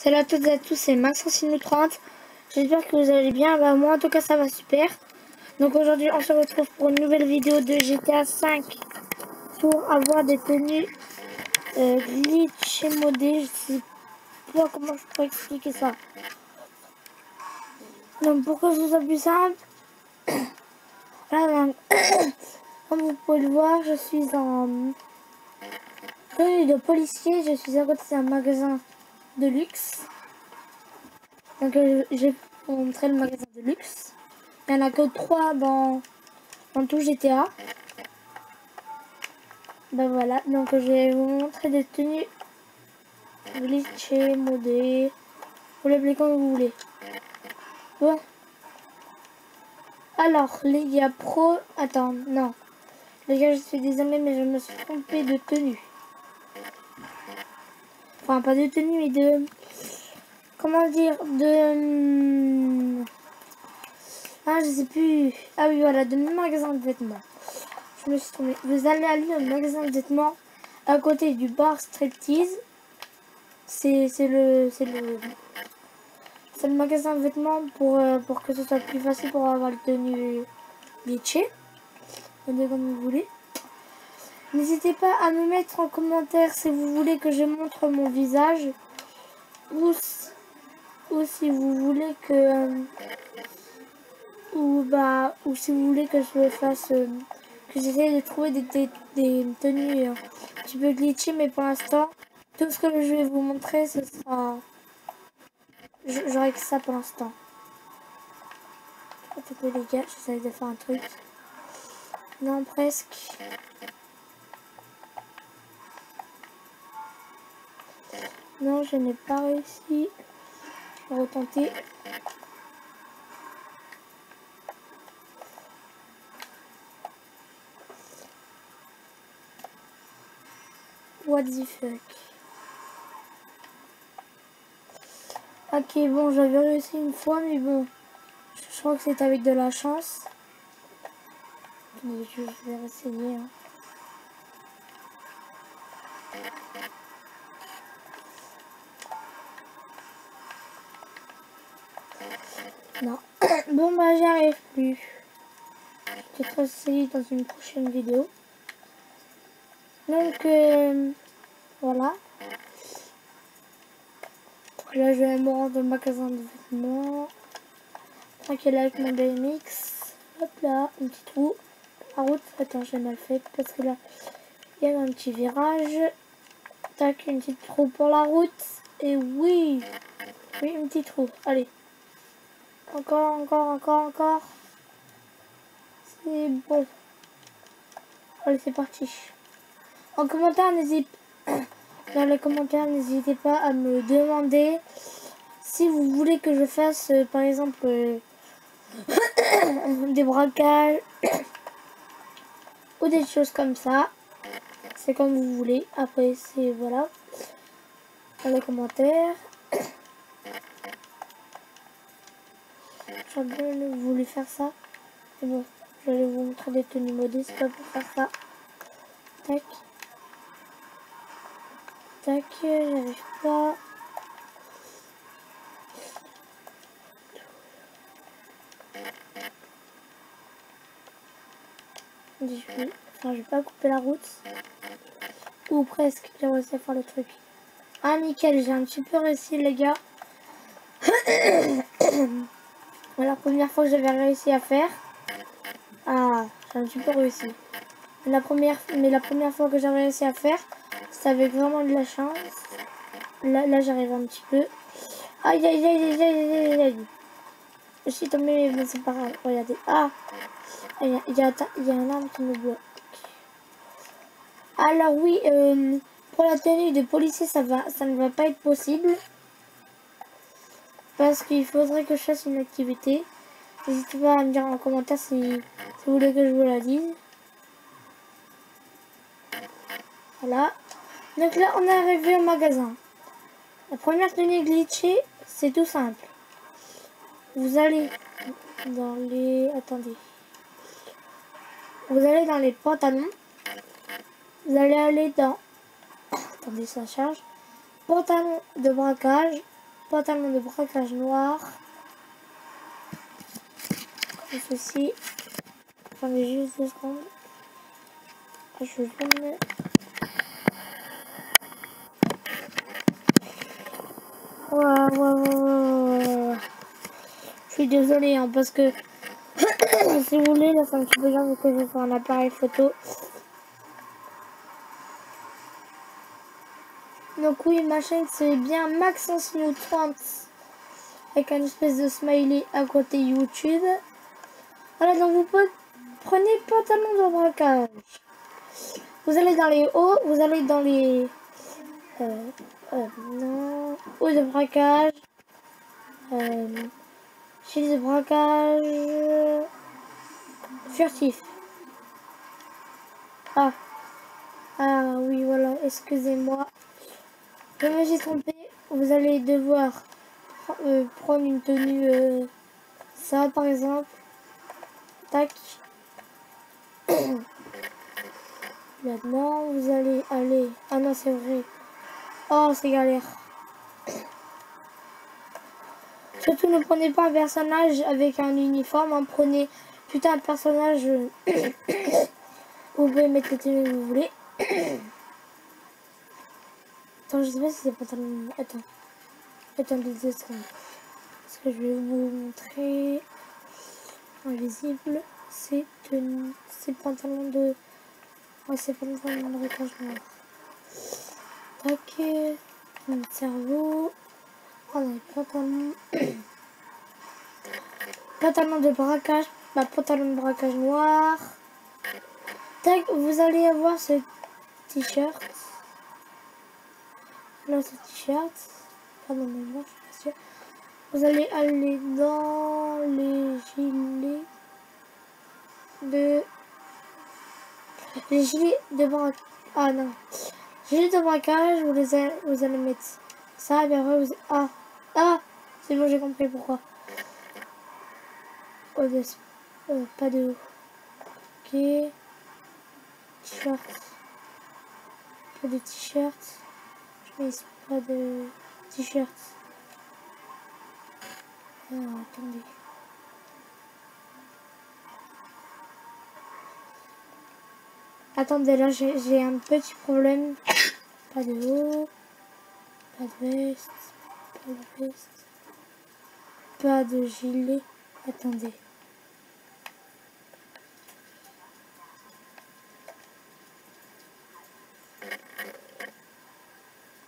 Salut à toutes et à tous, c'est Max30. J'espère que vous allez bien. Bah, moi en tout cas ça va super. Donc aujourd'hui on se retrouve pour une nouvelle vidéo de GTA 5 pour avoir des tenues glitch et modées. Je sais pas comment je pourrais expliquer ça. Donc pour que ce soit plus simple, là, donc, comme vous pouvez le voir, je suis en tenue de policier. Je suis à côté d'un magasin de luxe. Donc je vais vous montrer le magasin de luxe. Il n'y en a que 3 dans tout GTA. Ben voilà, donc je vais vous montrer des tenues glitchées, modées. Vous l'appelez comme vous voulez. Bon. Alors, les gars pro... Attends, non. Les gars, je suis désolée, mais je me suis trompée de tenue. Enfin, pas de tenue, mais de... Comment dire? De... Ah, je sais plus. Ah oui, voilà, de magasin de vêtements. Je me suis trompée. Vous allez aller au magasin de vêtements à côté du bar Striptease. C'est le magasin de vêtements pour que ce soit plus facile pour avoir le tenue glitchée. Comme vous voulez. N'hésitez pas à me mettre en commentaire si vous voulez que je montre mon visage ou si vous voulez que ou si vous voulez que je fasse que j'essaie de trouver des tenues un petit peu glitchées, mais pour l'instant tout ce que je vais vous montrer ce sera j'aurai que ça pour l'instant. Attendez les gars, j'essaie de faire un truc. Non, presque. Non, je n'ai pas réussi. Je vais retenter. What the fuck. Ok, bon, j'avais réussi une fois, mais bon. Je crois que c'est avec de la chance. Je vais essayer. Hein. Non. Bon, bah, j'y arrive plus. Je vais essayer dans une prochaine vidéo. Donc, voilà. Là, je vais me rendre au magasin de vêtements. Tranquille avec mon BMX. Hop là, un petit trou. La route, attends, j'ai mal fait parce que là, il y a un petit virage. Tac, une petite trou pour la route. Et oui, un petit trou. Allez. Encore. C'est bon. Allez, c'est parti. En commentaire, dans les commentaires, n'hésitez pas à me demander si vous voulez que je fasse, par exemple, des braquages ou des choses comme ça. C'est comme vous voulez. Après, c'est voilà. Dans les commentaires. J'aurais bien voulu faire ça. Mais bon, je vais vous montrer des tenues modées. C'est pas pour faire ça. Tac. Tac, j'arrive pas. Je vais pas couper la route. Ou presque, j'ai réussi à faire le truc. Ah nickel, j'ai un petit peu réussi les gars. La première fois que j'avais réussi à faire. Ah, j'ai un petit peu réussi. Mais la première fois que j'ai réussi à faire, c'était avec vraiment de la chance. Là j'arrive un petit peu. Aïe. Je suis tombée, mais c'est pas grave. Regardez. Ah, il y a un arbre qui me bloque. Alors oui, pour la tenue de policier, ça ne va pas être possible. Parce qu'il faudrait que je fasse une activité. N'hésitez pas à me dire en commentaire si vous voulez que je vous la dise. Voilà. Donc là, on est arrivé au magasin. La première tenue glitchée, c'est tout simple. Vous allez dans les... Attendez. Vous allez dans les pantalons. Vous allez aller dans... Attendez, ça charge. Pantalon de braquage. pantalon de braquage noir. Comme ceci. Attendez juste 2 secondes. Je zoome. Waouh. Je suis désolée hein, parce que si vous voulez, là c'est un petit peu genre que je fais un appareil photo. Donc oui, ma chaîne c'est bien Maxence30 avec une espèce de smiley à côté YouTube. Voilà, donc vous prenez pantalon de braquage. Vous allez dans les hauts, vous allez dans les non, hauts de braquage, chez de braquage furtif. Ah oui, voilà, excusez-moi. Je me suis trompée. Vous allez devoir prendre une tenue, ça par exemple. Tac. Maintenant, vous allez aller. Ah non, c'est vrai. Oh, c'est galère. Surtout, ne prenez pas un personnage avec un uniforme. Hein. Prenez putain un personnage. Vous pouvez mettre les tenues que vous voulez. Attends, je sais pas si c'est pantalon. Attendez 2 secondes. Parce que je vais vous montrer. Invisible. C'est tenue. C'est pantalon de. Ouais, c'est pantalon de braquage noir. Tac. Mon cerveau. Oh non, pantalon. Pantalon de braquage. Bah, pantalon de braquage noir. Tac, vous allez avoir ce t-shirt. Là, ce t-shirt. Pardon, mais je suis pas sûre. Vous allez aller dans les gilets de... Les gilets de braquage... Ah non. Gilets de braquage, vous allez mettre ça, et bien après vous... Ah c'est bon, j'ai compris pourquoi. Oh, pas de... Ok. T-shirt. Pas de t-shirt. Je mets pas de t-shirt. Attendez. Attendez, là j'ai un petit problème. Pas de haut. Pas de veste. Pas de veste. Pas de gilet. Attendez.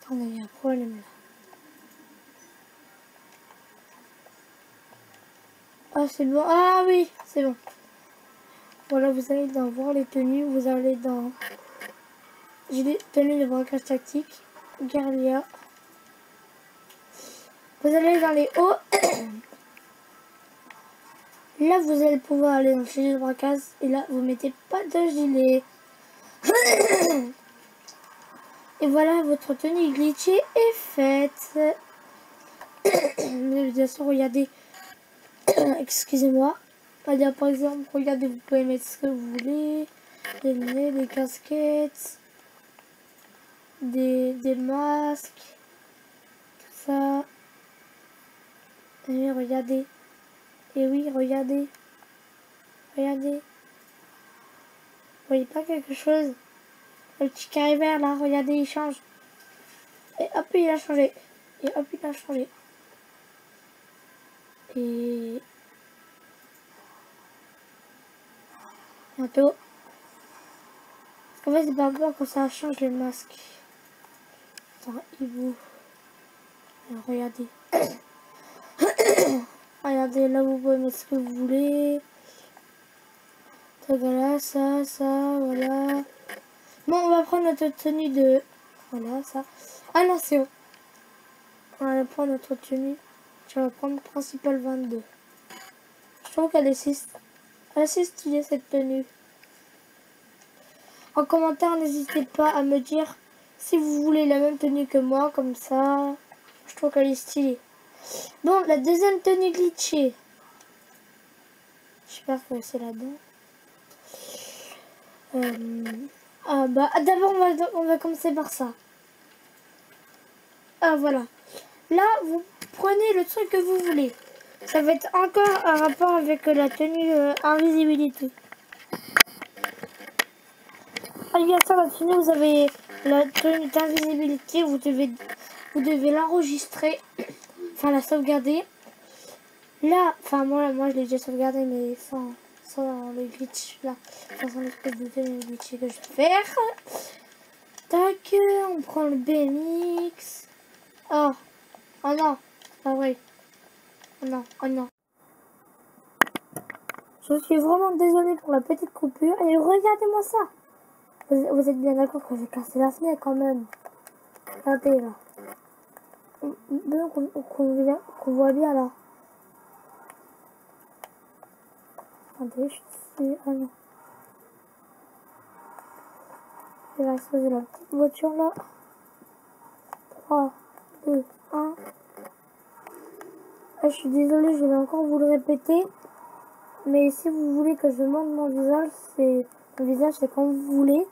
Attendez, il y a un problème là. Ah, c'est bon. Ah oui, c'est bon. Voilà, vous allez dans voir les tenues. Vous allez dans... J'ai des tenues de braquage tactique. Guerilla. Vous allez dans les hauts. Là, vous allez pouvoir aller dans le gilet de braquage. Et là, vous mettez pas de gilet. Et voilà, votre tenue glitchée est faite. Mais bien sûr, regardez. Excusez-moi. Par exemple, regardez, vous pouvez mettre ce que vous voulez. Des lunettes, des casquettes. Des masques. Tout ça. Et regardez. Et oui, regardez. Regardez. Vous voyez pas quelque chose? Le petit carré vert là, regardez, il change. Et hop, il a changé. Et hop, il a changé. Et bientôt. Parce qu'en fait, c'est pas bon quand ça change les masques. Attends, il vous. Alors, regardez. Regardez, là, vous pouvez mettre ce que vous voulez. Voilà, ça, voilà. Bon, on va prendre notre tenue de... Voilà, ça. Ah non, c'est bon. On va prendre notre tenue. Je vais prendre Principal 22. Je trouve qu'elle est assez stylée, cette tenue. En commentaire, n'hésitez pas à me dire si vous voulez la même tenue que moi, comme ça. Je trouve qu'elle est stylée. Bon, la deuxième tenue glitchée. J'espère que c'est là-dedans. Ah bah d'abord on va commencer par ça. Ah voilà. là, vous prenez le truc que vous voulez. Ça va être encore un rapport avec la tenue invisibilité. Ah, bien sûr, la tenue, vous avez la tenue d'invisibilité, vous devez l'enregistrer, enfin la sauvegarder. Là, enfin moi je l'ai déjà sauvegardé, mais sans le glitch là, sans l'espèce de tenue glitch que je vais faire. Tac, on prend le BMX. Oh non, ah oui. Oh non, oh non. Je suis vraiment désolée pour la petite coupure. Et regardez-moi ça. Vous êtes bien d'accord que j'ai cassé la fenêtre quand même. Regardez là. Qu'on voit bien là. Attendez, je suis... Ah non. Je vais exploser la petite voiture là. 3, 2, 1. Ah, je suis désolée, je vais encore vous le répéter. Mais si vous voulez que je montre mon visage, c'est quand vous voulez.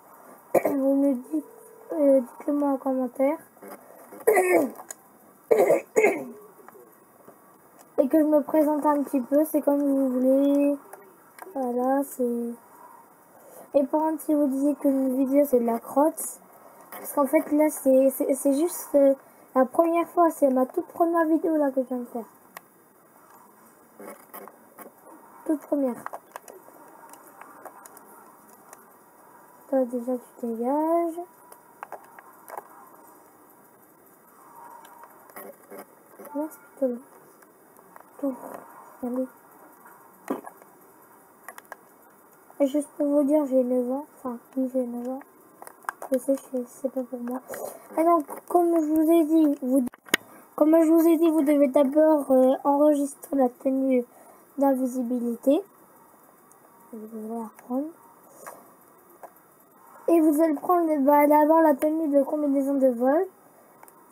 Vous me dites, dites-le moi en commentaire. Et que je me présente un petit peu, c'est comme vous voulez. Voilà, c'est... Et par contre, si vous disiez que une vidéo c'est de la crotte, parce qu'en fait là c'est juste la première fois, c'est ma toute première vidéo là que je viens de faire. Toute première. Toi déjà tu dégages. Merci plutôt. Tout. Allez. Et juste pour vous dire, j'ai 9 ans. Enfin, oui, j'ai 9 ans. Je sais, c'est pas pour moi. Ah donc, comme je vous ai dit, vous devez d'abord enregistrer la tenue d'invisibilité. Je vais la reprendre. Et vous allez prendre d'abord la tenue de combinaison de vol.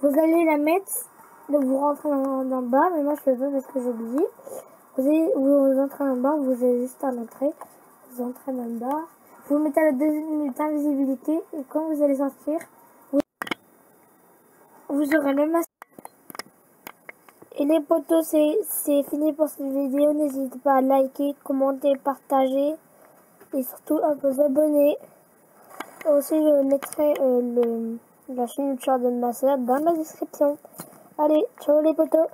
Vous allez la mettre, donc vous rentrez dans le bas, mais moi je fais pas parce que j'oublie. Vous entrez dans le bar, vous avez juste à l'entrée. Vous entrez dans le bar. Vous mettez la tenue d'invisibilité et quand vous allez sortir, vous aurez le masque. Et les potos, c'est fini pour cette vidéo. N'hésitez pas à liker, commenter, partager et surtout à vous abonner. Et aussi, je mettrai la chaîne YouTube de ma sœur dans la description. Allez, ciao les potos!